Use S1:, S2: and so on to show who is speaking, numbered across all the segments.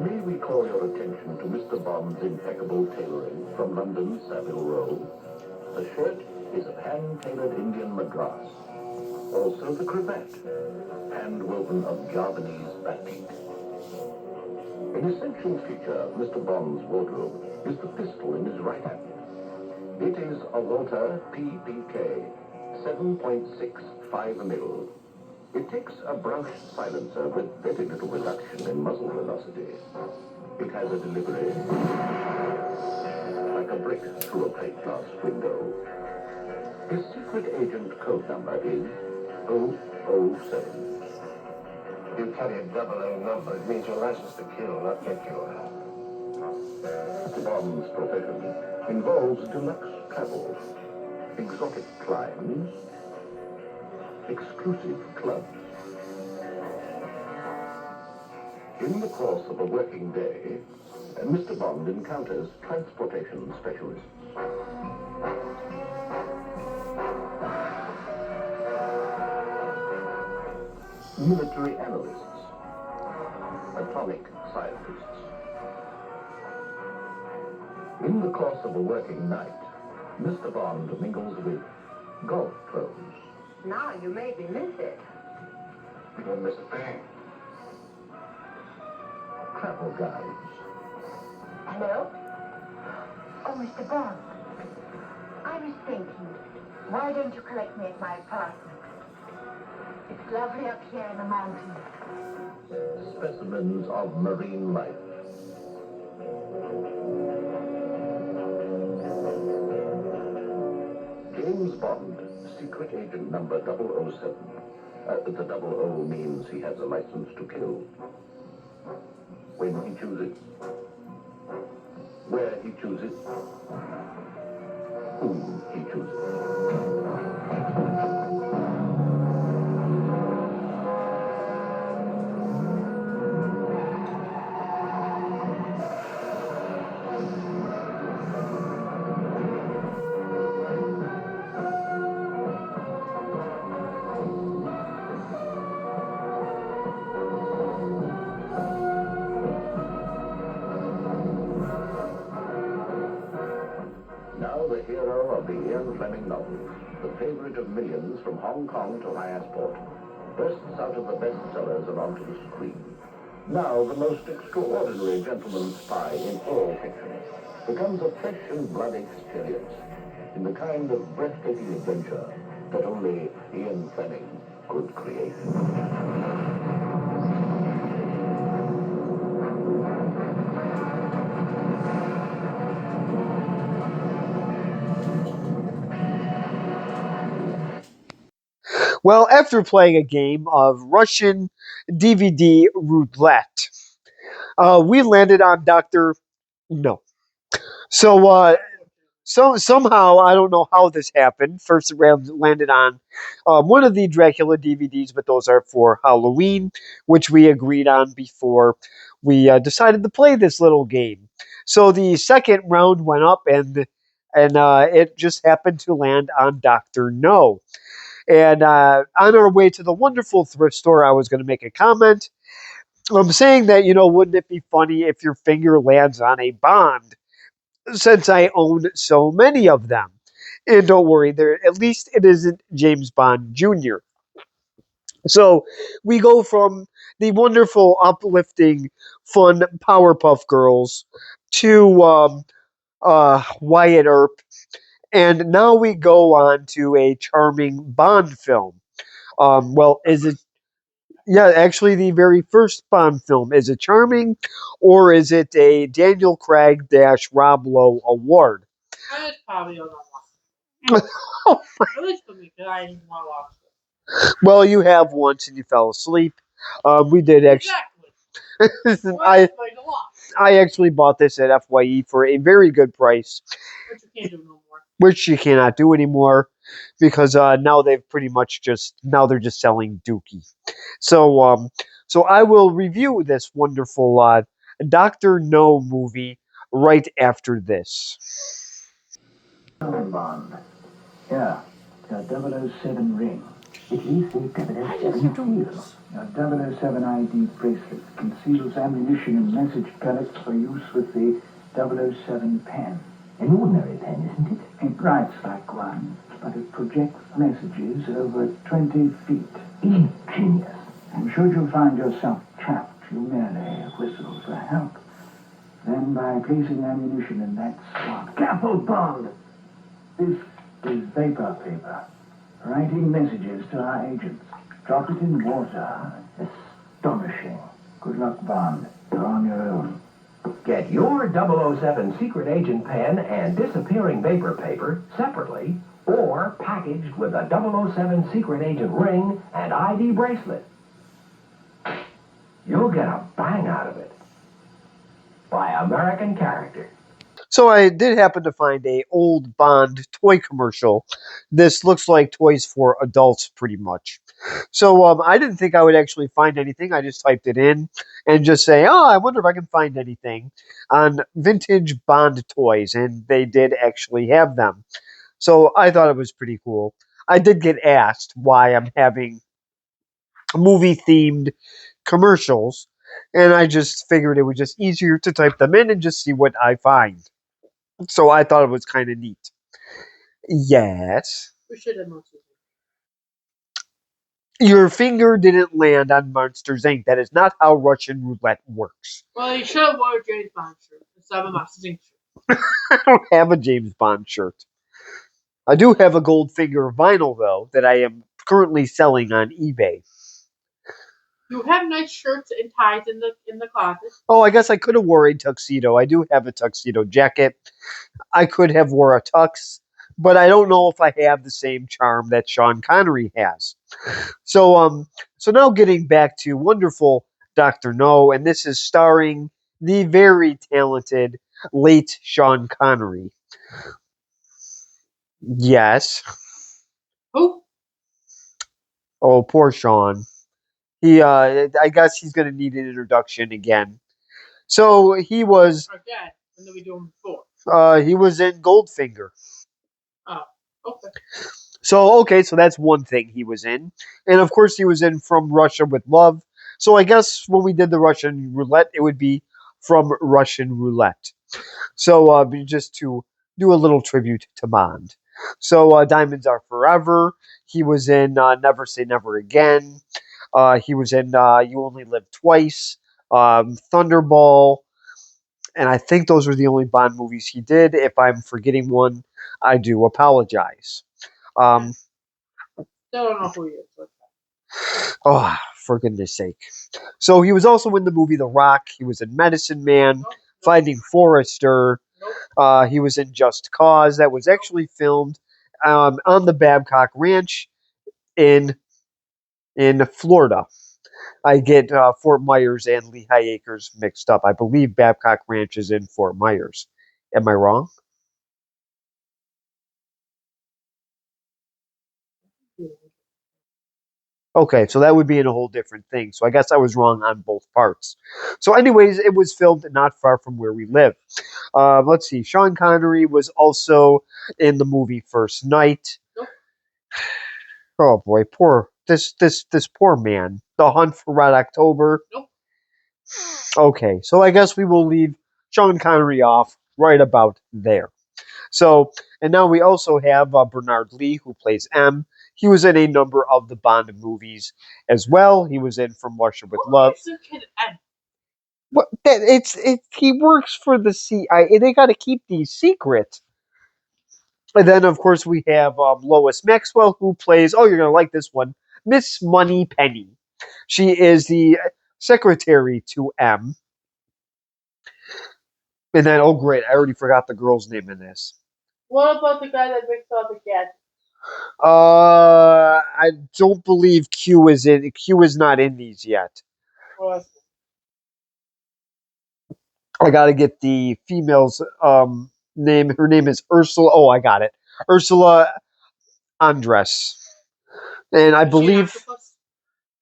S1: May we call your attention to Mr. Bond's impeccable tailoring from London's Savile Row? The shirt is of hand-tailored Indian madras. Also the cravat, hand-woven of Javanese batik. An essential feature of Mr. Bond's wardrobe is the pistol in his right hand. It is a Walther PPK 7.65 mil. It takes a Brauch silencer with very little reduction in muzzle velocity. It has a delivery like a brick through a plate glass window. His secret agent code number is 007.
S2: You carry a 00 number. It means your license to kill, not get killed.
S1: Bond's profession involves deluxe travel, exotic climbs, exclusive clubs. In the course of a working day, Mr. Bond encounters transportation specialists. Military analysts, atomic scientists. In the course of a working night, Mr. Bond mingles with golf pros.
S3: Now you made me miss it.
S2: You don't miss a thing.
S1: Travel guides.
S3: Hello? Oh, Mr. Bond. I was thinking, why don't you collect me at my apartment? It's lovely up here in the mountains.
S1: Specimens of marine life. James Bond, secret agent number 007. The 00 means he has a license to kill. When he chooses. Where he chooses. Whom he chooses. Now the hero of the Ian Fleming novels, the favorite of millions from Hong Kong to Hyannisport, bursts out of the bestsellers and onto the screen. Now the most extraordinary gentleman spy in all fiction becomes a flesh and blood experience in the kind of breathtaking adventure that only Ian Fleming could create.
S4: Well, after playing a game of Russian DVD roulette, we landed on Dr. No. So somehow, I don't know how this happened. First, it landed on one of the Dracula DVDs, but those are for Halloween, which we agreed on before we decided to play this little game. So the second round went up, and it just happened to land on Doctor No. And on our way to the wonderful thrift store, I was going to make a comment. I'm saying that, wouldn't it be funny if your finger lands on a Bond, since I own so many of them? And don't worry, at least it isn't James Bond Jr. So we go from the wonderful, uplifting, fun Powerpuff Girls to Wyatt Earp, and now we go on to a charming Bond film. Well, is it? Yeah, actually, the very first Bond film. Is it charming, or is it a Daniel Craig dash Rob Lowe award?
S5: It's probably on that one. At least for me, because I didn't want to watch it.
S4: Well, you have once and you fell asleep. We did actually.
S5: Exactly. Well, I played a lot.
S4: I actually bought this at FYE for a very good price,
S5: Which you can't do no more.
S4: which you cannot do anymore because now they've pretty much they're just selling Dookie. So I will review this wonderful Doctor No movie right after this.
S1: Bond. Yeah, got 007 ring.
S6: It is a 007 seal. A 007 ID bracelet conceals ammunition and message pellets for use with the 007 pen.
S7: An ordinary pen, isn't it?
S6: It writes like one, but it projects messages over 20 feet.
S7: Ingenious.
S6: And should you find yourself trapped, you merely whistle for help. Then, by placing ammunition in that slot...
S7: Careful, Bond!
S6: This is vapor paper. Writing messages to our agents. Drop it in water.
S7: Astonishing.
S6: Good luck, Bond. You're on your own.
S7: Get your 007 secret agent pen and disappearing vapor paper separately or packaged with a 007 secret agent ring and ID bracelet. You'll get a bang out of it. By American Character.
S4: So I did happen to find a old Bond toy commercial. This looks like toys for adults, pretty much. So I didn't think I would actually find anything. I just typed it in and just say, oh, I wonder if I can find anything on vintage Bond toys, and they did actually have them. So I thought it was pretty cool. I did get asked why I'm having movie-themed commercials, and I just figured it was just easier to type them in and just see what I find. So I thought it was kind of neat. Yes.
S5: We should have Monsters.
S4: Your finger didn't land on Monsters Inc. That is not how Russian roulette works.
S5: Well, you should have worn a James Bond shirt instead of a Monsters Inc. shirt.
S4: I don't have a James Bond shirt. I do have a Goldfinger vinyl, though, that I am currently selling on eBay.
S5: You have nice shirts and ties in the closet.
S4: Oh, I guess I could have wore a tuxedo. I do have a tuxedo jacket. I could have wore a tux, but I don't know if I have the same charm that Sean Connery has. So now getting back to wonderful Dr. No, and this is starring the very talented late Sean Connery. Yes.
S5: Who?
S4: Oh, poor Sean. I guess he's going to need an introduction again. So he was.
S5: Again, when did we do him before?
S4: He was in Goldfinger.
S5: Oh, okay.
S4: So that's one thing he was in, and of course he was in From Russia with Love. So I guess when we did the Russian roulette, it would be From Russian Roulette. So just to do a little tribute to Bond. So Diamonds Are Forever. He was in Never Say Never Again. He was in You Only Live Twice, Thunderball, and I think those were the only Bond movies he did. If I'm forgetting one, I do apologize.
S5: Still don't know who he is.
S4: Oh, for goodness sake. So he was also in the movie The Rock. He was in Medicine Man, Finding Forrester. He was in Just Cause. That was actually filmed on the Babcock Ranch in Florida. I get Fort Myers and Lehigh Acres mixed up. I believe Babcock Ranch is in Fort Myers. Am I wrong? Okay, so that would be in a whole different thing. So I guess I was wrong on both parts. So anyways, it was filmed not far from where we live. Let's see. Sean Connery was also in the movie First Night. Oh boy, this poor man. The Hunt for Red October.
S5: Nope.
S4: Okay, so I guess we will leave Sean Connery off right about there. So, and now we also have Bernard Lee, who plays M. He was in a number of the Bond movies as well. He was in From Russia with Love. What? He works for the CIA. They got to keep these secret. And then, of course, we have Lois Maxwell, who plays, oh, you're going to like this one, Miss Moneypenny. She is the secretary to M. And then, oh, great, I already forgot the girl's name in this.
S5: What about the guy that makes all the gadgets?
S4: I don't believe Q is in. Q is not in these yet. I got to get the female's name. Her name is Ursula. Oh, I got it. Ursula Andress. And I believe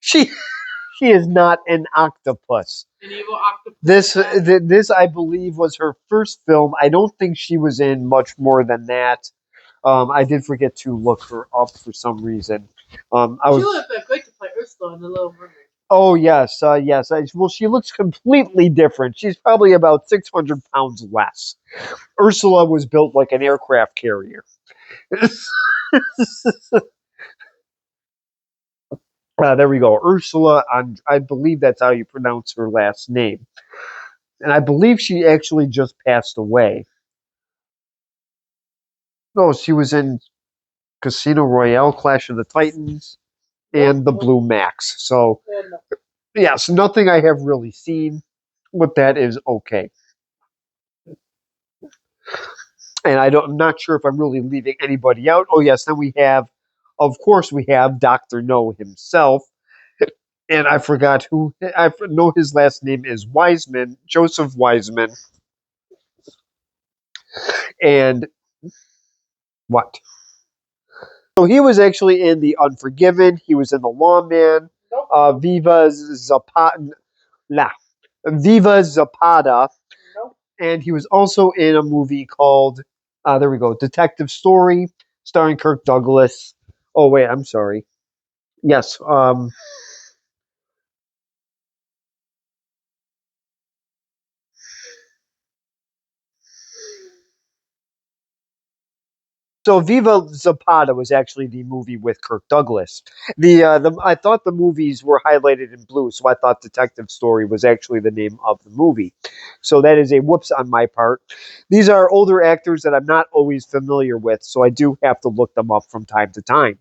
S4: she is not an octopus.
S5: An evil octopus.
S4: This I believe was her first film. I don't think she was in much more than that. I did forget to look her up for some reason. I
S5: She
S4: was.
S5: would have been great to play Ursula in The Little Mermaid.
S4: Oh yes, yes. Well, she looks completely different. She's probably about 600 pounds less. Ursula was built like an aircraft carrier. There we go. Ursula, I believe that's how you pronounce her last name. And I believe she actually just passed away. No, she was in Casino Royale, Clash of the Titans, and the Blue Max. So,
S5: No.
S4: yes, nothing I have really seen, but that is okay. And I'm not sure if I'm really leaving anybody out. Oh, yes, then we have, of course, we have Dr. No himself. And I forgot who, I know his last name is Wiseman, Joseph Wiseman. And what? So he was actually in The Unforgiven. He was in The Lawman,
S5: Nope.
S4: Viva Zapata,
S5: Nope.
S4: and he was also in a movie called, there we go, Detective Story, starring Kirk Douglas. Oh wait, I'm sorry. Yes, so Viva Zapata was actually the movie with Kirk Douglas. The I thought the movies were highlighted in blue, so I thought Detective Story was actually the name of the movie. So that is a whoops on my part. These are older actors that I'm not always familiar with, so I do have to look them up from time to time.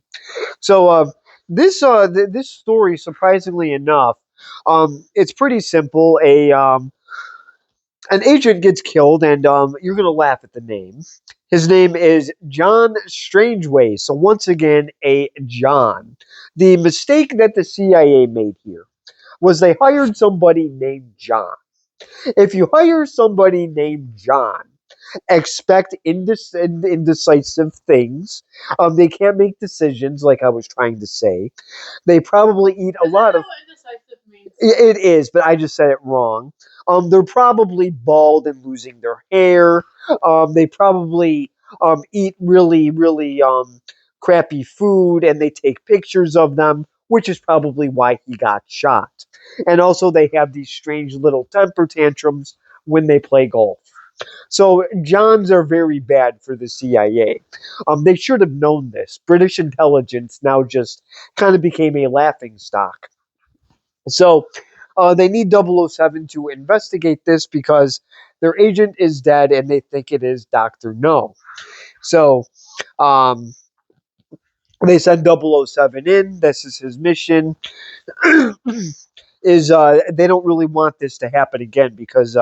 S4: So this story, surprisingly enough, it's pretty simple. An agent gets killed, and you're gonna laugh at the name. His name is John Strangeway. So once again, a John. The mistake that the CIA made here was they hired somebody named John. If you hire somebody named John, expect indecisive things. They can't make decisions, like I was trying to say. They probably eat a
S5: Isn't
S4: lot
S5: that
S4: of.
S5: what indecisive means?
S4: It is, but I just said it wrong. They're probably bald and losing their hair. They probably eat really, really crappy food, and they take pictures of them, which is probably why he got shot. And also, they have these strange little temper tantrums when they play golf. So Johns are very bad for the CIA. They should have known this. British intelligence now just kind of became a laughing stock. So they need 007 to investigate this because their agent is dead and they think it is Dr. No. So um, they send 007 in. This is his mission. Is they don't really want this to happen again because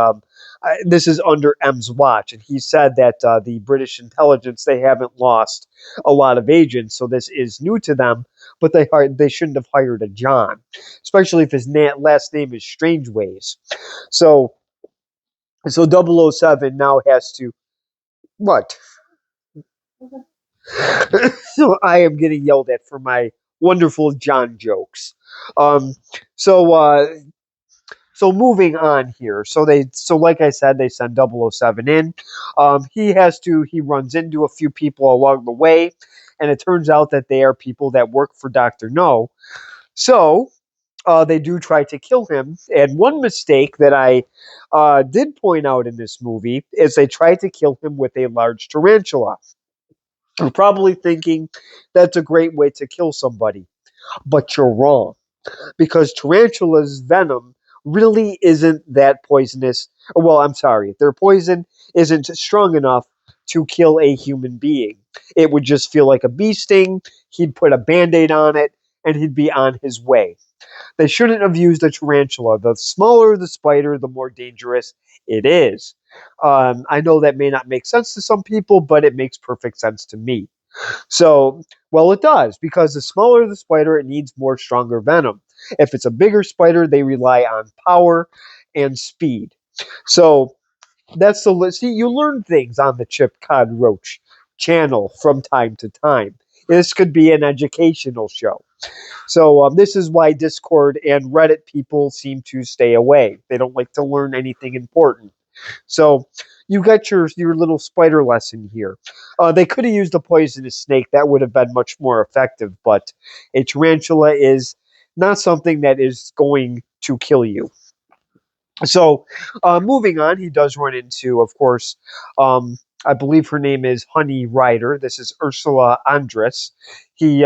S4: this is under M's watch, and he said that the British intelligence they haven't lost a lot of agents, so this is new to them. But they shouldn't have hired a John, especially if his last name is Strangeways. So 007 now has to what? So I am getting yelled at for my wonderful John jokes. Um, so So moving on here. So like I said, they send 007 in. He runs into a few people along the way, and it turns out that they are people that work for Dr. No. So they do try to kill him. And one mistake that I did point out in this movie is they try to kill him with a large tarantula. You're probably thinking that's a great way to kill somebody, but you're wrong because tarantula's venom really isn't that poisonous. Well, I'm sorry, their poison isn't strong enough to kill a human being. It would just feel like a bee sting. He'd put a band aid on it and he'd be on his way. They shouldn't have used a tarantula. The smaller the spider, the more dangerous it is. I know that may not make sense to some people, but it makes perfect sense to me. So, well, it does because the smaller the spider, it needs more stronger venom. If it's a bigger spider, they rely on power and speed. So that's the see. You learn things on the Chip Cod Roach channel from time to time. This could be an educational show. So this is why Discord and Reddit people seem to stay away. They don't like to learn anything important. So you got your little spider lesson here. They could have used a poisonous snake. That would have been much more effective, but a tarantula is not something that is going to kill you. So, moving on, he does run into, of course, I believe her name is Honey Rider. This is Ursula Andress. He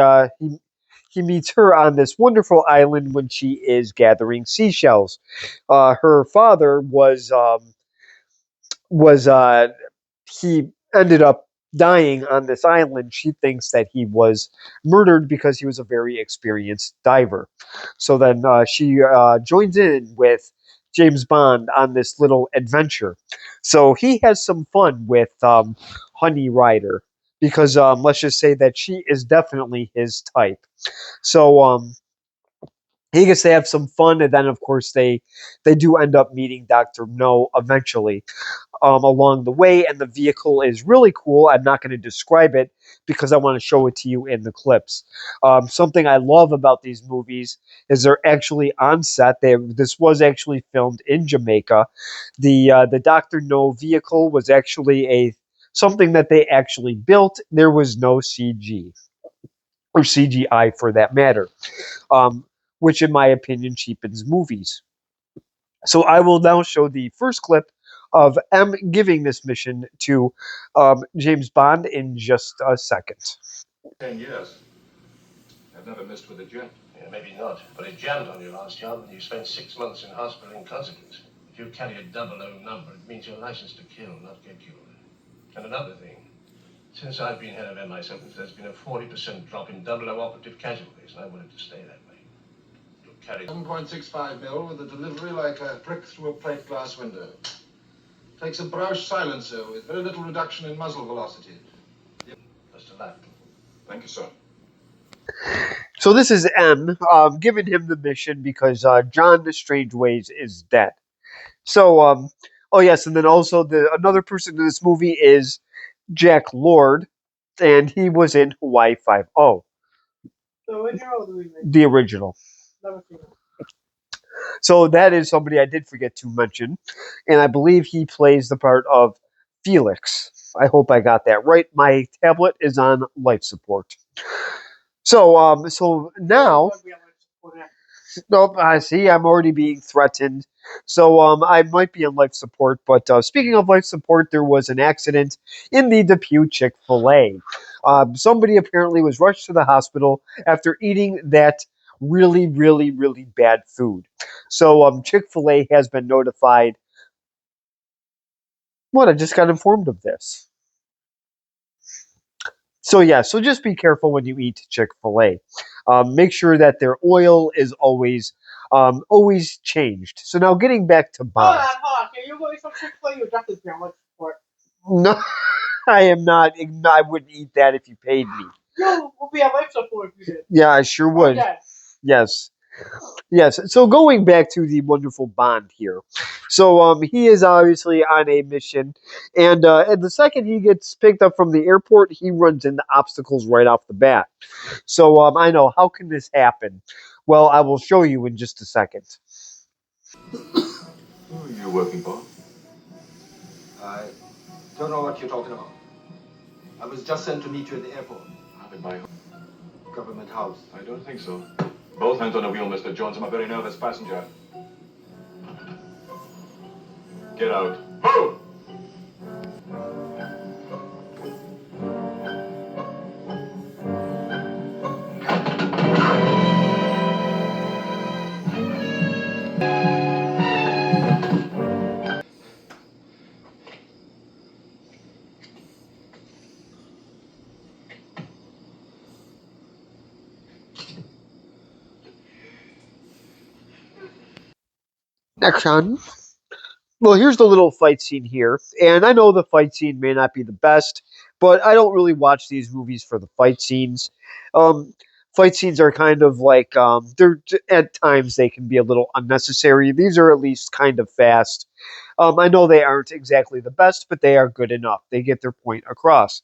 S4: meets her on this wonderful island when she is gathering seashells. Her father was he ended up dying on this island. She thinks that he was murdered because he was a very experienced diver. So then she joins in with James Bond on this little adventure. So he has some fun with Honey Rider because let's just say that she is definitely his type. So he gets to have some fun, and then of course they do end up meeting Doctor No eventually along the way, and the vehicle is really cool. I'm not going to describe it because I want to show it to you in the clips. Something I love about these movies is they're actually on set. This was actually filmed in Jamaica. The Doctor No vehicle was actually a something that they actually built. There was no CG or CGI for that matter, um, which in my opinion cheapens movies. So I will now show the first clip of M giving this mission to James Bond in just a second.
S2: 10 years. I've never missed with a jet. Yeah, maybe not, but it jammed on your last job and you spent 6 months in hospital in consequence. If you carry a 00 number, it means you're licensed to kill, not get killed. And another thing, since I've been head of MI7, there's been a 40% drop in 00 operative casualties, and I want it to stay that way. You'll carry
S8: 7.65 mil with a delivery like a brick through a plate glass window. Takes a Broush silencer with very little reduction in muzzle velocity.
S2: best of luck.
S8: Thank you, sir.
S4: So this is M giving him the mission because John Strangeways is dead. So oh yes, and then also the another person in this movie is Jack Lord, and he was in Hawaii Five O,
S5: The original or the remake?
S4: the original.
S5: Never seen it.
S4: So that is somebody I did forget to mention, and I believe he plays the part of Felix. I hope I got that right. My tablet is on life support. So now,
S5: I'd be able to support it.
S4: nope, I see I'm already being threatened. So I might be on life support. But speaking of life support, there was an accident in the Depew Chick-fil-A. Somebody apparently was rushed to the hospital after eating that really, really, really bad food. So Chick-fil-A has been notified. What? I just got informed of this. So yeah, so just be careful when you eat Chick-fil-A. Make sure that their oil is always changed. So now getting back to Bond.
S5: Hold on. Can you go eat some Chick-fil-A? You're definitely on life support.
S4: No, I am not. I wouldn't eat that if you paid me.
S5: You would be on life support if you did.
S4: Yeah, I sure would.
S5: Okay.
S4: Yes. Yes. So going back to the wonderful Bond here. So he is obviously on a mission, and the second he gets picked up from the airport, he runs into obstacles right off the bat. So I know, how can this happen? Well, I will show you in just a second.
S8: Who are you working for?
S9: I don't know what you're talking about. I was just sent to meet you at the airport.
S8: Hired by who?
S9: Government house.
S8: I don't think so. Both hands on the wheel, Mr. Jones. I'm a very nervous passenger. Get out. Move!
S4: Action. Well, here's the little fight scene here, and I know the fight scene may not be the best, but I don't really watch these movies for the fight scenes. Um, Fight scenes are kind of like they're at times they can be a little unnecessary. These are at least kind of fast. I know they aren't exactly the best, but they are good enough. They get their point across,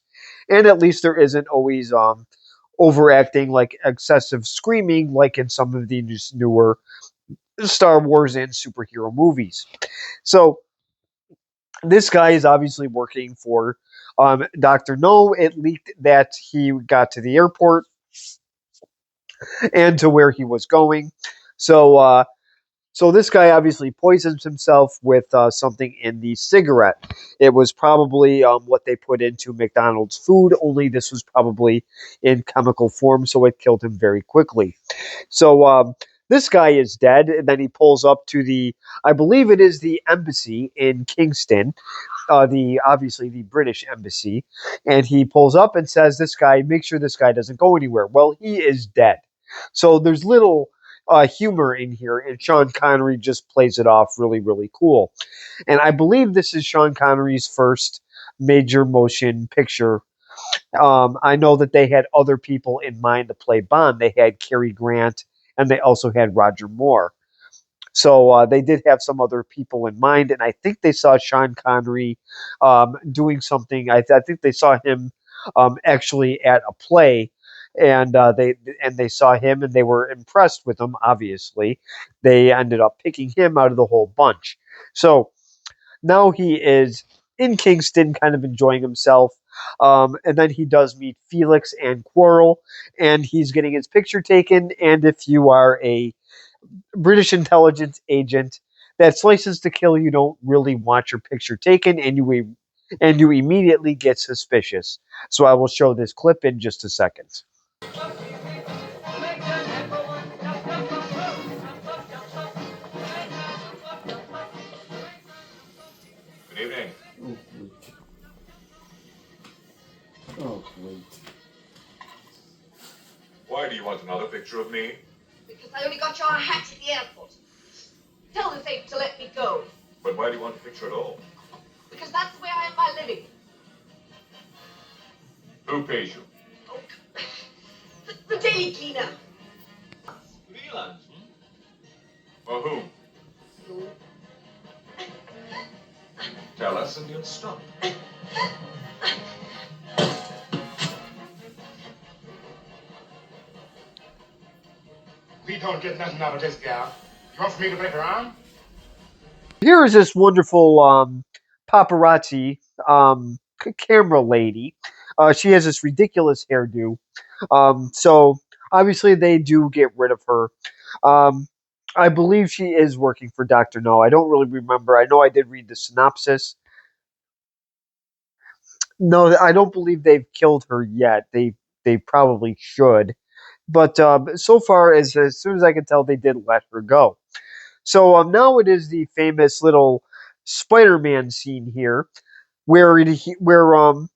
S4: and at least there isn't always overacting, like excessive screaming, like in some of the newer Star Wars and superhero movies. So This guy is obviously working for Dr. No. It leaked that he got to the airport and to where he was going. So, so this guy obviously poisons himself with something in the cigarette. It was probably what they put into McDonald's food, only this was probably in chemical form, so it killed him very quickly. So this guy is dead, and then he pulls up to the, I believe it is the embassy in Kingston, the obviously the British embassy, and he pulls up and says, "This guy, make sure this guy doesn't go anywhere." Well, he is dead. So there's little humor in here, and Sean Connery just plays it off really, really cool. And I believe this is Sean Connery's first major motion picture. I know that they had other people in mind to play Bond. They had Cary Grant, and they also had Roger Moore. So they did have some other people in mind, and I think they saw Sean Connery doing something. I think they saw him actually at a play, and they saw him, and they were impressed with him. Obviously, they ended up picking him out of the whole bunch. So now he is in Kingston, kind of enjoying himself. And then he does meet Felix and Quarrel, and he's getting his picture taken. And if you are a British intelligence agent that's licensed to kill, you don't really want your picture taken, and you immediately get suspicious. So I will show this clip in just a second.
S2: Good evening.
S4: Oh, great.
S10: Why do you want another picture of me?
S11: Because I only got your hat at the airport. Tell the safe to let me go.
S10: But why do you want a picture at all?
S11: Because that's the way I earn my living.
S10: Who pays you?
S11: Oh, the daily cleaner.
S10: Freelance, For whom?
S11: You.
S10: Tell us and you'll stop.
S8: We don't get nothing out of this gal. You want for me to break her arm?
S4: Here is this wonderful paparazzi camera lady. She has this ridiculous hairdo. So obviously they do get rid of her. Um, I believe she is working for Dr. No. I don't really remember. I know I did read the synopsis. No, I don't believe they've killed her yet. They probably should. But so far, as soon as I can tell, they did let her go. So now it is the famous little Spider-Man scene here, where 007,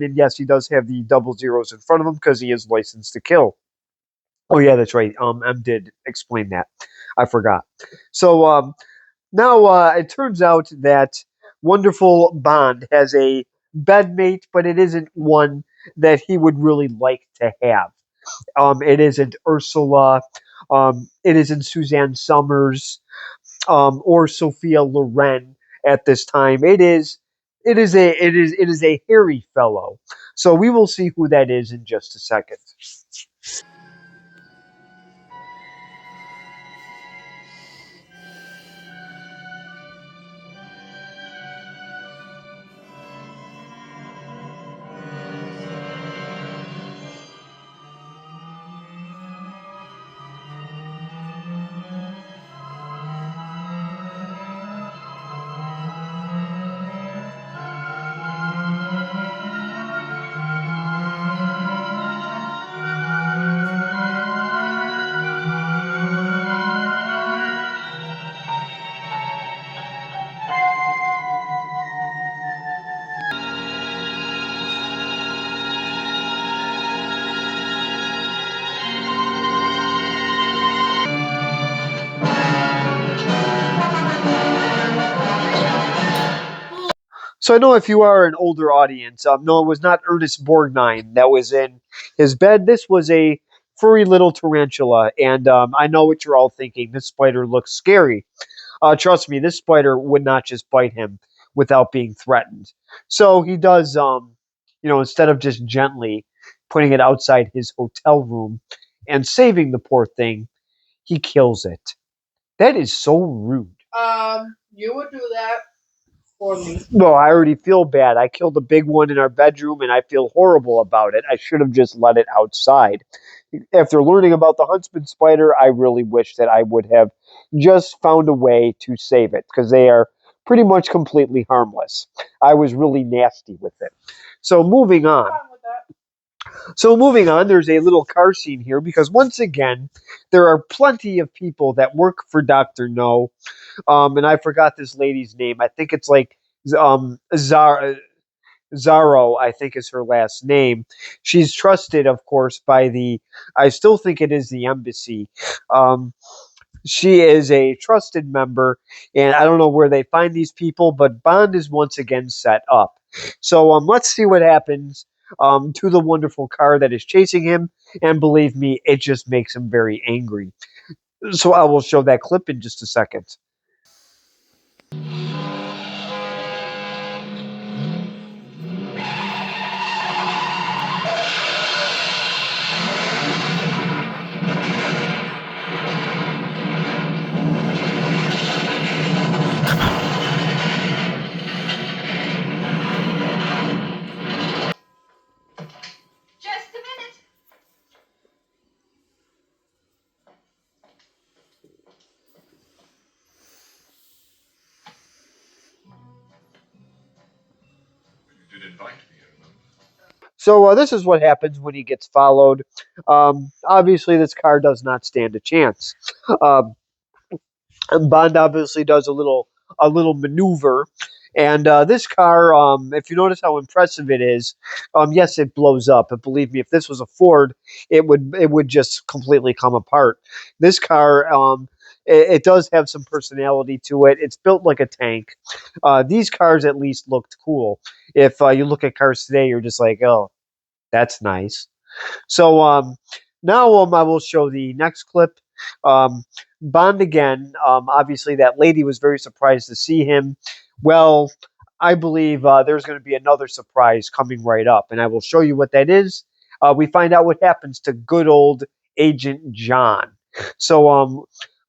S4: and yes, he does have the double zeros in front of him because he is licensed to kill. Oh yeah, that's right. M did explain that. I forgot. So now it turns out that wonderful Bond has a bedmate, but it isn't one that he would really like to have. It isn't Ursula. It isn't Suzanne Summers or Sophia Loren at this time. It is a hairy fellow. So we will see who that is in just a second. So I know if you are an older audience, no, it was not Ernest Borgnine that was in his bed. This was a furry little tarantula, and I know what you're all thinking. This spider looks scary. Trust me, this spider would not just bite him without being threatened. So he does, instead of just gently putting it outside his hotel room and saving the poor thing, he kills it. That is so rude.
S5: You would do that. poorly.
S4: Well, I already feel bad. I killed a big one in our bedroom, and I feel horrible about it. I should have just let it outside. After learning about the huntsman spider, I really wish that I would have just found a way to save it, because they are pretty much completely harmless. I was really nasty with it. So moving on.
S5: Fine with that.
S4: So moving on, there's a little car scene here because once again, there are plenty of people that work for Dr. No. And I forgot this lady's name. I think it's like Zaro, I think is her last name. She's trusted, of course, by I still think it is the embassy. Um, she is a trusted member, and I don't know where they find these people, but Bond is once again set up. So let's see what happens to the wonderful car that is chasing him, and believe me, it just makes him very angry. So I will show that clip in just a second.
S11: Just a minute.
S10: You did invite me, remember?
S4: So this is what happens when he gets followed. Obviously, this car does not stand a chance. Um, and Bond obviously does a little maneuver, and this car, if you notice how impressive it is, yes, it blows up. But believe me, if this was a Ford, it would just completely come apart. This car. It does have some personality to it. It's built like a tank. These cars at least looked cool. If you look at cars today, you're just like, oh, that's nice. So now I will show the next clip. Um, Bond again. Obviously, that lady was very surprised to see him. Well, I believe there's going to be another surprise coming right up, and I will show you what that is. We find out what happens to good old Agent John. So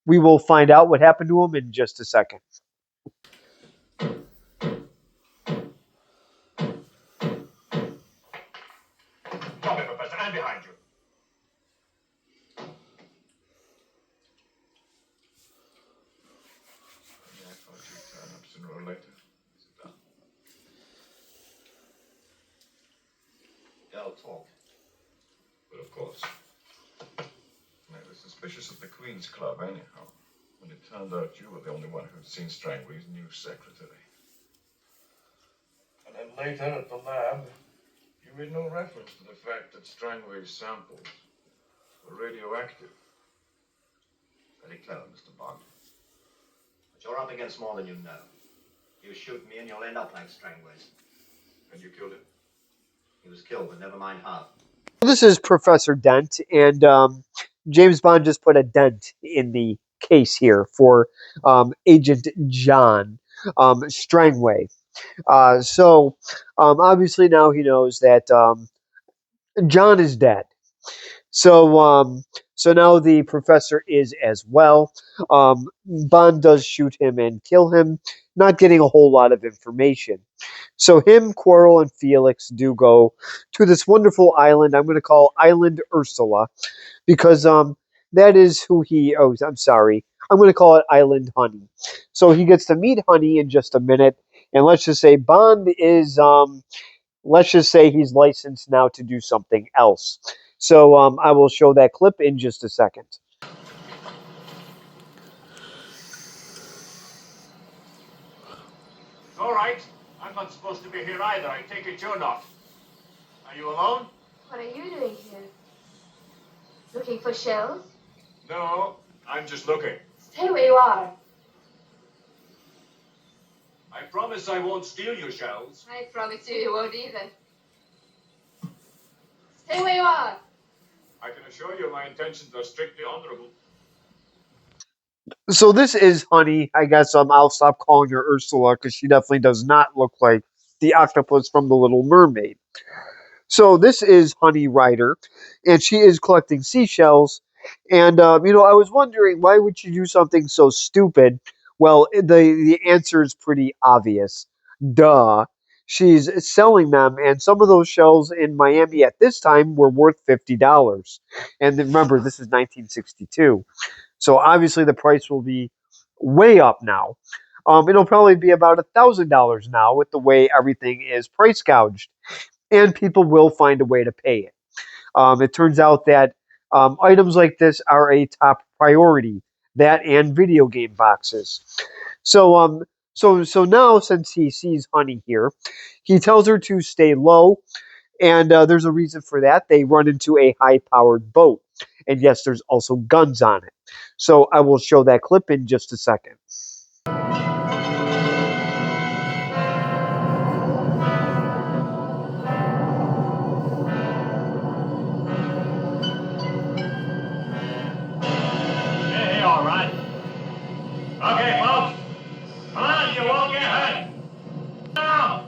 S4: we will find out what happened to him in just a second.
S10: Copy, Professor. I'm behind you. Yeah, I thought you'd turn up sooner or later. Sit down.
S9: Girl talk.
S10: But of course. They were suspicious of the Queen's Club, anyhow. When it turned out you were the only one who'd seen Strangway's new secretary. And then later at the lab, you made no reference to the fact that Strangway's samples were radioactive.
S9: Very clever, Mr. Bond. But you're up against more than you know. You shoot me and you'll end up like Strangways.
S10: And you killed him?
S9: He was killed, but never mind how.
S4: This is Professor Dent, and James Bond just put a dent in the case here for Agent John Strangway. So obviously now he knows that John is dead. So now the professor is as well. Bond does shoot him and kill him, not getting a whole lot of information. So him, Quarrel, and Felix do go to this wonderful island. I'm going to call Island Ursula because that is who he. Oh, I'm sorry. I'm going to call it Island Honey. So he gets to meet Honey in just a minute, and let's just say Bond is. Let's just say he's licensed now to do something else. So I will show that clip in just a second.
S10: All right. I'm not supposed to be here either. I take it you're not. Are you alone?
S11: What are you doing here? Looking for shells?
S10: No, I'm just looking.
S11: Stay where you are.
S10: I promise I won't steal your shells.
S11: I promise you won't either. Stay where you are.
S10: I can assure you my intentions are strictly honorable.
S4: So this is Honey. I guess I'll stop calling her Ursula because she definitely does not look like the octopus from The Little Mermaid. So this is Honey Rider, and she is collecting seashells. And I was wondering, why would she do something so stupid? Well, the answer is pretty obvious. Duh. She's selling them, and some of those shells in Miami at this time were worth $50. And then remember, this is 1962. So obviously the price will be way up now. It'll probably be about $1,000 now with the way everything is price gouged, and people will find a way to pay it. It turns out that items like this are a top priority. That and video game boxes. So so now since he sees Honey here, he tells her to stay low, and there's a reason for that. They run into a high-powered boat, and yes, there's also guns on it. So I will show that clip in just a second.
S12: Hey, all right. Okay, folks. Come on, you won't get hurt. Now,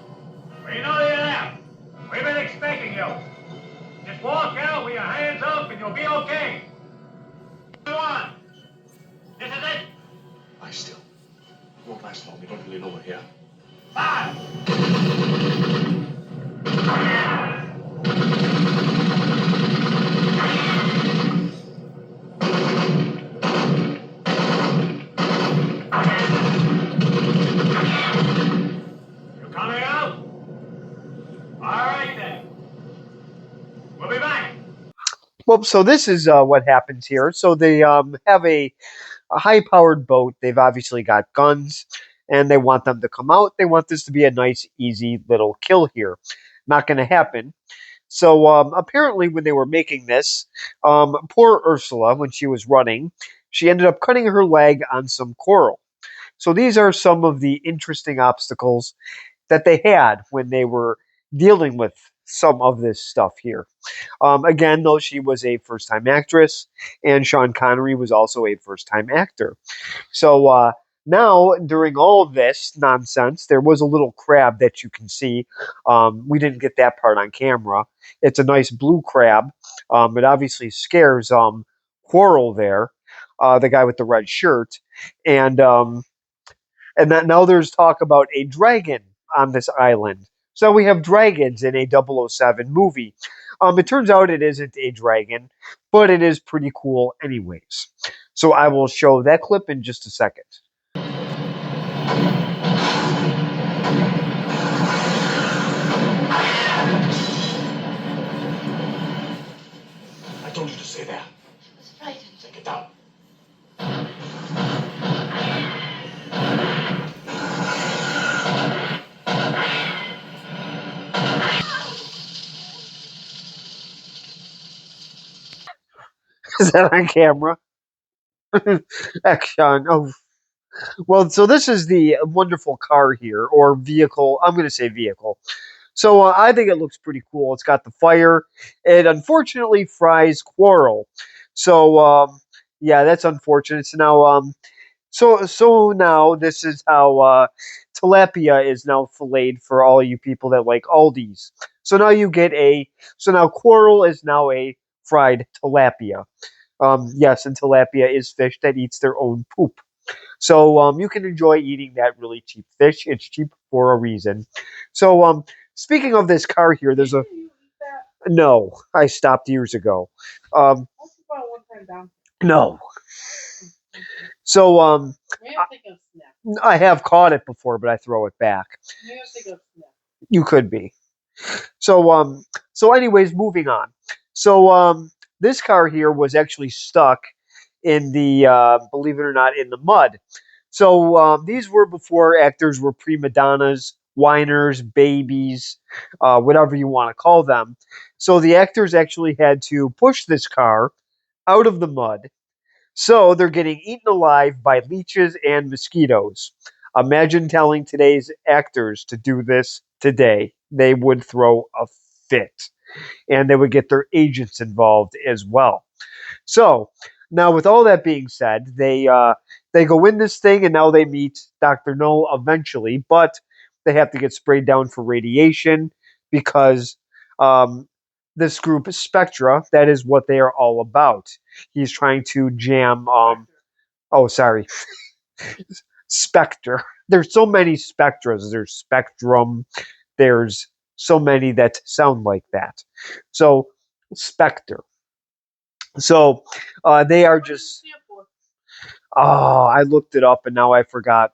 S12: we know you're there. We've been expecting you. Just walk out with your hands up and you'll be okay. Come on. This is it.
S2: Lie still. It won't last long. We don't really know we're here.
S12: 5. You coming out? All right then. We'll be back.
S4: Well, so this is what happens here. So they have a high-powered boat. They've obviously got guns, and they want them to come out. They want this to be a nice, easy little kill here. Not going to happen. So apparently, when they were making this, poor Ursula, when she was running, she ended up cutting her leg on some coral. So these are some of the interesting obstacles that they had when they were dealing with some of this stuff here. Again, though, she was a first-time actress, and Sean Connery was also a first-time actor. So now, during all of this nonsense, there was a little crab that you can see. We didn't get that part on camera. It's a nice blue crab. It obviously scares Quarrel there, the guy with the red shirt, and that now there's talk about a dragon on this island. So we have dragons in a 007 movie. It turns out it isn't a dragon, but it is pretty cool anyways. So I will show that clip in just a second.
S2: I told you to stay there.
S11: I was frightened.
S2: Take it down.
S4: Is that on camera? Action. Oh. Well, so this is the wonderful car here, or vehicle. I'm going to say vehicle. So I think it looks pretty cool. It's got the fire. It unfortunately fries Quarrel. So yeah, that's unfortunate. So now so now this is how tilapia is now filleted for all you people that like Aldi's. So now you get so now Quarrel is now a fried tilapia. Yes, and tilapia is fish that eats their own poop. So you can enjoy eating that really cheap fish. It's cheap for a reason. So speaking of this car here, there's a no. I stopped years ago. No. So I have caught it before, but I throw it back. You could be. So anyways, moving on. So this car here was actually stuck in the believe it or not, in the mud. So these were before actors were prima donnas, whiners, babies, whatever you want to call them. So the actors actually had to push this car out of the mud. So they're getting eaten alive by leeches and mosquitoes. Imagine telling today's actors to do this today. They would throw a fit. And they would get their agents involved as well. So now, with all that being said, they go in this thing, and now they meet Dr. No eventually, but they have to get sprayed down for radiation because this group, Spectra, that is what they are all about. He's trying to jam. Oh, sorry. Spectre. There's so many Spectras. There's Spectrum. There's so many that sound like that. So Spectre. So they are just. Oh, I looked it up and now I forgot.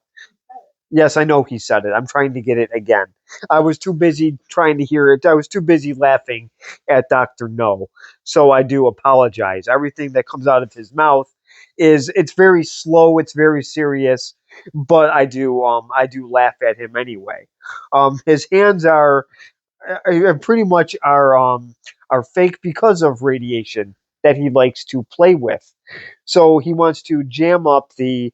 S4: Yes, I know he said it. I'm trying to get it again. I was too busy trying to hear it. I was too busy laughing at Dr. No. So I do apologize. Everything that comes out of his mouth it's very slow, it's very serious, but I do laugh at him anyway. His hands pretty much are fake because of radiation that he likes to play with. So he wants to jam up the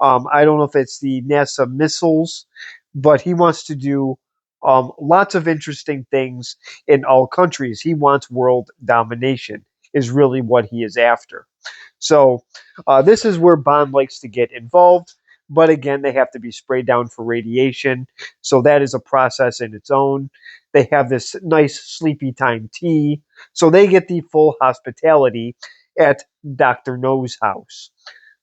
S4: I don't know if it's the NASA missiles, but he wants to do lots of interesting things in all countries. He wants world domination, is really what he is after. So this is where Bond likes to get involved. But again, they have to be sprayed down for radiation. So that is a process in its own. They have this nice sleepy time tea. So they get the full hospitality at Dr. No's house.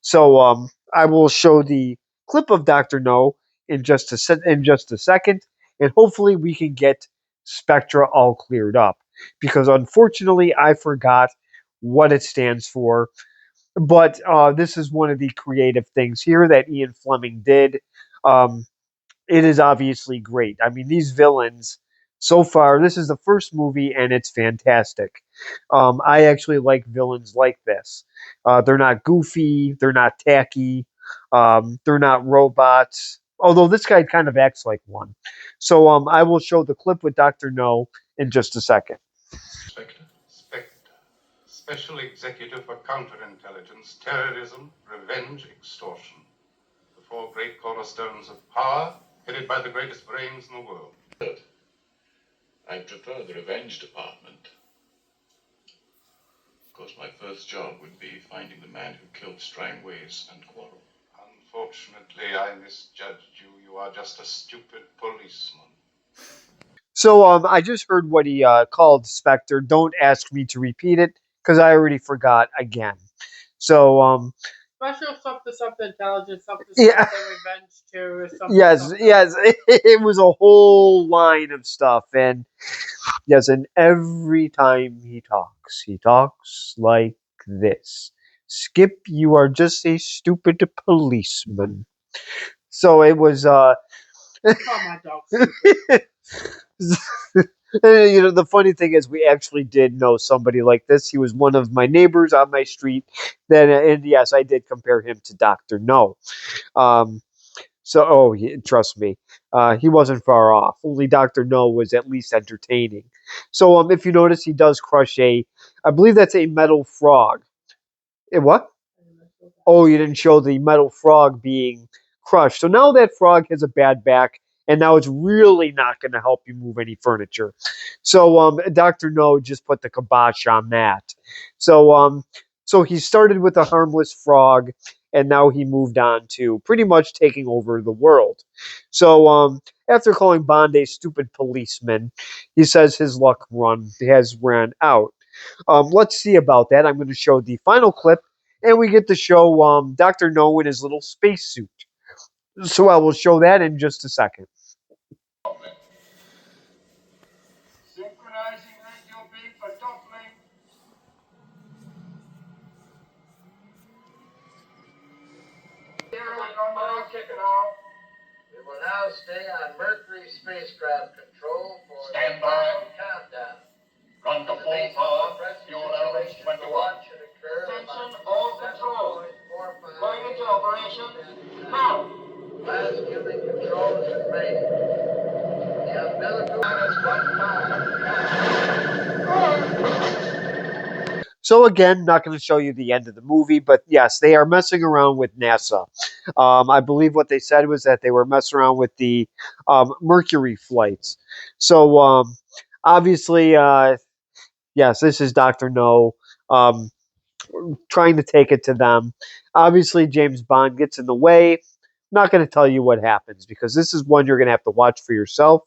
S4: So I will show the clip of Dr. No in just a second, and hopefully we can get Spectra all cleared up. Because unfortunately, I forgot what it stands for. But this is one of the creative things here that Ian Fleming did. Um, it is obviously great. I mean, these villains so far, this is the first movie and it's fantastic. I actually like villains like this. They're not goofy, they're not tacky, they're not robots. Although this guy kind of acts like one. So I will show the clip with Dr. No in just a second.
S13: Spectre. Special Executive for Counterintelligence, Terrorism, Revenge, Extortion. The four great cornerstones of power, headed by the greatest brains in the world.
S10: I prefer the Revenge Department. Of course, my first job would be finding the man who killed Strangways and Quarrel.
S13: Unfortunately, I misjudged you. You are just a stupid policeman.
S4: So I just heard what he called Spectre. Don't ask me to repeat it because I already forgot again. So
S5: Special something intelligence, something revenge terrorist, something.
S4: Yes, it was a whole line of stuff, and yes, and every time he talks like this. Skip, you are just a stupid policeman. So it was
S5: my dog.
S4: The funny thing is, we actually did know somebody like this. He was one of my neighbors on my street. And yes, I did compare him to Dr. No. Trust me, he wasn't far off. Only Dr. No was at least entertaining. So if you notice, he does crush I believe that's a metal frog. What? Oh, you didn't show the metal frog being crushed. So now that frog has a bad back, and now it's really not going to help you move any furniture. So Dr. No just put the kibosh on that. So he started with a harmless frog, and now he moved on to pretty much taking over the world. So after calling Bond a stupid policeman, he says his luck has ran out. Let's see about that. I'm going to show the final clip, and we get to show Dr. No in his little spacesuit. So I will show that in just a second.
S14: Synchronizing radio beam for doubling.
S15: We will now stay on Mercury spacecraft control for
S14: Stand by.
S15: Countdown.
S14: Run to full power. Fuel elements 21. Attention all control. Going into operation now.
S15: Last unit control has been made. The umbilical is 1-5.
S4: So again, not going to show you the end of the movie, but yes, they are messing around with NASA. I believe what they said was that they were messing around with the Mercury flights. So obviously, yes, this is Dr. No trying to take it to them. Obviously, James Bond gets in the way. I'm not going to tell you what happens because this is one you're going to have to watch for yourself.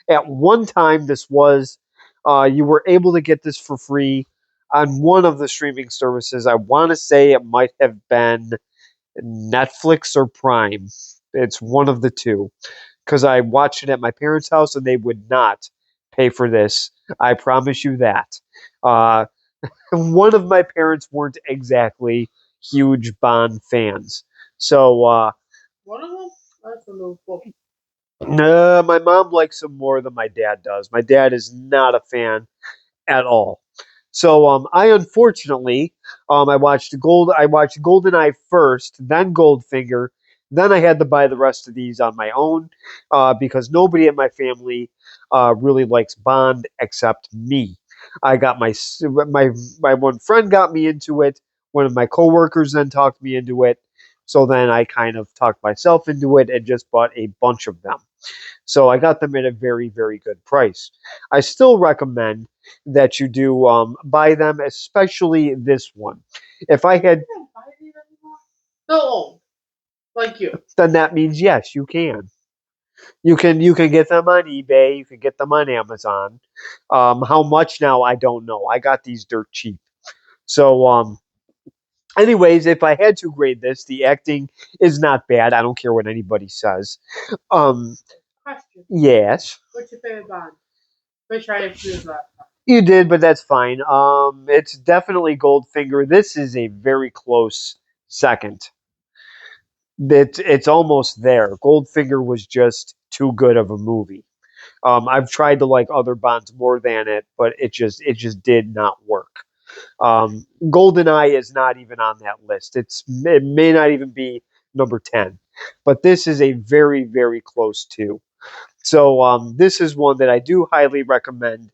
S4: At one time, this was you were able to get this for free on one of the streaming services. I want to say it might have been Netflix or Prime. It's one of the two. Because I watched it at my parents' house and they would not pay for this. I promise you that. Uh, one of my parents weren't exactly huge Bond fans. So,
S5: One of them? That's a little cool.
S4: no, my mom likes him more than my dad does. My dad is not a fan at all. So I unfortunately I watched GoldenEye first, then Goldfinger, then I had to buy the rest of these on my own because nobody in my family really likes Bond except me. I got my one friend got me into it. One of my coworkers then talked me into it. So then I kind of talked myself into it and just bought a bunch of them. So I got them at a very, very good price. I still recommend that you do buy them, especially this one. If I had,
S5: No, like you.
S4: then that means yes, you can. You can get them on eBay. You can get them on Amazon. How much now? I don't know. I got these dirt cheap. So anyways, if I had to grade this, the acting is not bad. I don't care what anybody says. Um,
S5: Question.
S4: yes.
S5: What's your favorite Bond? Which I have to do that.
S4: You did, but that's fine. It's definitely Goldfinger. This is a very close second. It's almost there. Goldfinger was just too good of a movie. I've tried to like other Bonds more than it, but it just did not work. GoldenEye is not even on that list. It may not even be number 10, but this is a very very close two. So this is one that I do highly recommend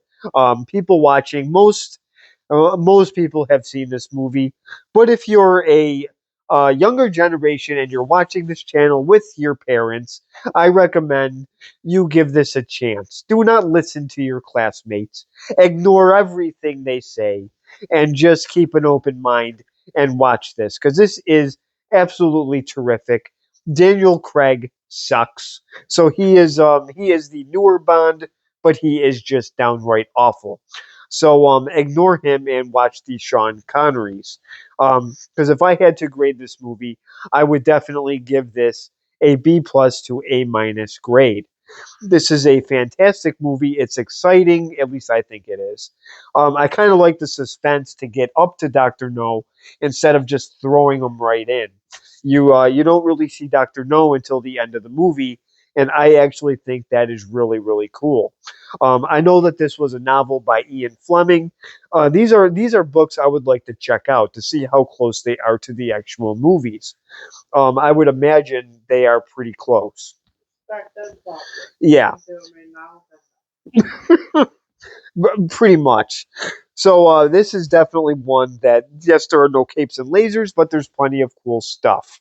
S4: people watching. Most people have seen this movie, but if you're a younger generation and you're watching this channel with your parents, I recommend you give this a chance. Do not listen to your classmates. Ignore everything they say and just keep an open mind and watch this because this is absolutely terrific. Daniel Craig sucks. So he is the newer Bond, but he is just downright awful. So ignore him and watch the Sean Connerys. Because if I had to grade this movie, I would definitely give this a B plus to A minus grade. This is a fantastic movie. It's exciting, at least I think it is. I kind of like the suspense to get up to Doctor No instead of just throwing him right in. You don't really see Doctor No until the end of the movie, and I actually think that is really really cool. I know that this was a novel by Ian Fleming. These are books I would like to check out to see how close they are to the actual movies. I would imagine they are pretty close.
S5: Back then, Bob.
S4: Yeah. Pretty much. So this is definitely one that, yes, there are no capes and lasers, but there's plenty of cool stuff.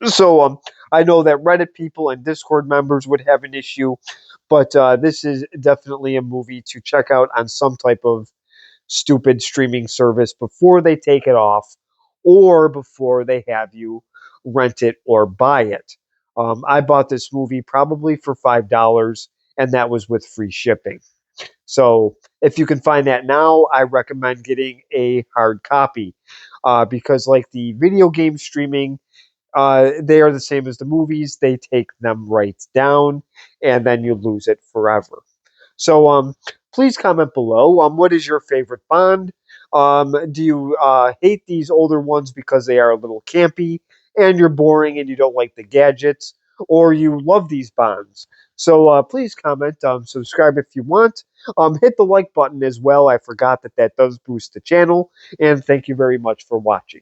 S4: So I know that Reddit people and Discord members would have an issue, but this is definitely a movie to check out on some type of stupid streaming service before they take it off or before they have you rent it or buy it. I bought this movie probably for $5, and that was with free shipping. So if you can find that now, I recommend getting a hard copy because, like the video game streaming, they are the same as the movies. They take them right down, and then you lose it forever. So please comment below. What is your favorite Bond? Do you hate these older ones because they are a little campy and you're boring and you don't like the gadgets, or you love these Bonds? So please comment. Subscribe if you want. Hit the like button as well. I forgot that does boost the channel. And thank you very much for watching.